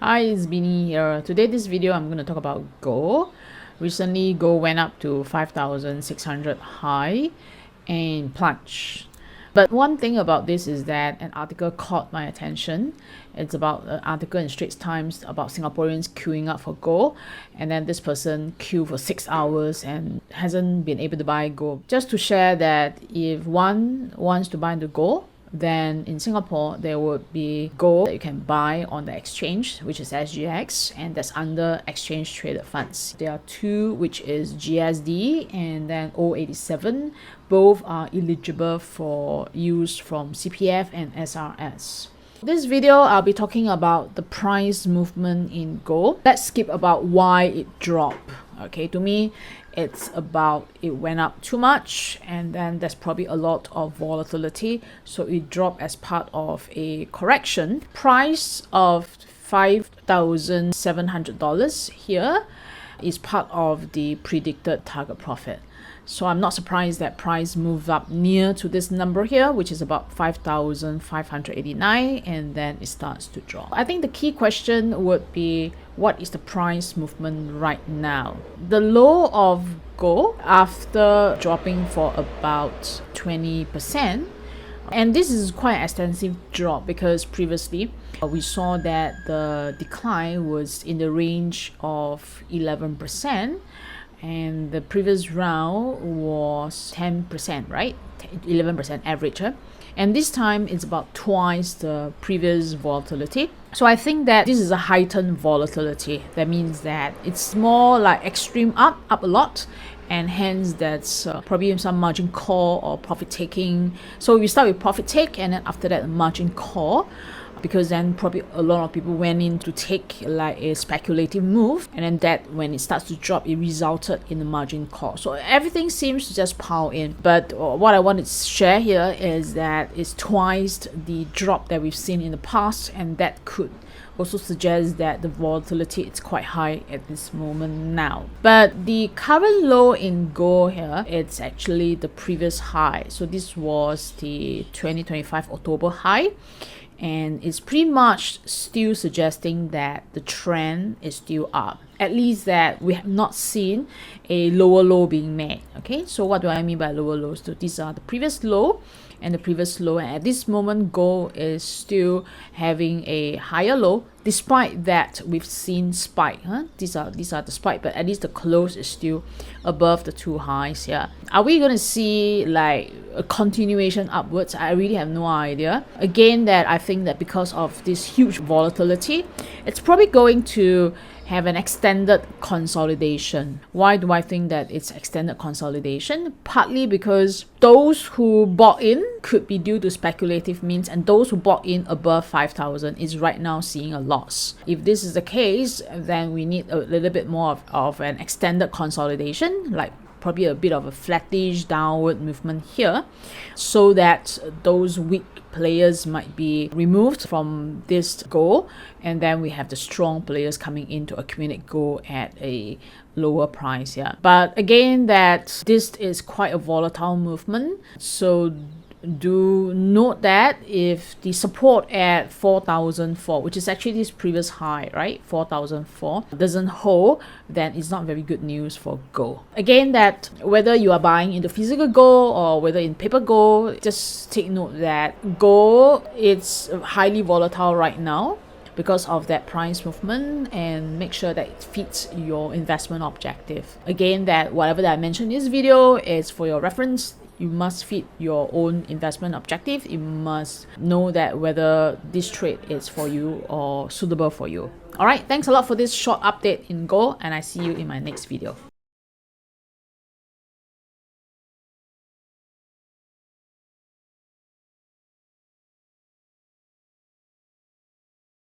Hi, it's Beanie here. Today this video I'm going to talk about gold. Recently gold went up to 5,600 high and plunge. But one thing about this is that an article caught my attention. It's about an article in Straits Times about Singaporeans queuing up for gold, and then this person queued for 6 hours and hasn't been able to buy gold. Just to share that if one wants to buy the gold, then in Singapore there would be gold that you can buy on the exchange, which is SGX, and that's under exchange traded funds. There are two, which is GSD and then 087. Both are eligible for use from CPF and SRS. This video I'll be talking about the price movement in gold. Let's skip about why it dropped. Okay, to me it's about it went up too much and then there's probably a lot of volatility, so it dropped as part of a correction. Price of $5,700 here is part of the predicted target profit. So I'm not surprised that price moved up near to this number here, which is about 5,589, and then it starts to drop. I think the key question would be, what is the price movement right now? The low of gold after dropping for about 20%, and this is quite an extensive drop because previously we saw that the decline was in the range of 11%. And the previous round was 10%, right? 11% average. And this time it's about twice the previous volatility. So I think that this is a heightened volatility. That means that it's more like extreme up a lot, and hence that's probably some margin call or profit taking. So we start with profit take and then after that margin call, because then probably a lot of people went in to take like a speculative move, and then that when it starts to drop it resulted in a margin call. So everything seems to just pile in, but what I want to share here is that it's twice the drop that we've seen in the past, and that could also suggest that the volatility is quite high at this moment now. But the current low in gold here, it's actually the previous high. So this was the 2025 October high, and it's pretty much still suggesting that the trend is still up. At least that we have not seen a lower low being made. Okay, so what do I mean by lower lows? So these are the previous low and the previous low, and at this moment gold is still having a higher low. Despite that, we've seen spike. These are the spike, but at least the close is still above the two highs here. Are we going to see like a continuation upwards? I really have no idea. Again, that I think that because of this huge volatility, it's probably going to have an extended consolidation. Why do I think that it's extended consolidation? Partly because those who bought in could be due to speculative means, and those who bought in above 5,000 is right now seeing a loss. If this is the case, then we need a little bit more of an extended consolidation, like probably a bit of a flattish downward movement here, so that those weak players might be removed from this goal, and then we have the strong players coming in to accumulate gold at a lower price here. But again, that this is quite a volatile movement, so do note that if the support at 4,004, which is actually this previous high, right, 4,004, doesn't hold, then it's not very good news for gold. Again, that whether you are buying into physical gold or whether in paper gold, just take note that gold is highly volatile right now because of that price movement, and make sure that it fits your investment objective. Again, that whatever that I mentioned in this video is for your reference. You must fit your own investment objective. You must know that whether this trade is for you or suitable for you. Alright, thanks a lot for this short update in gold, and I see you in my next video.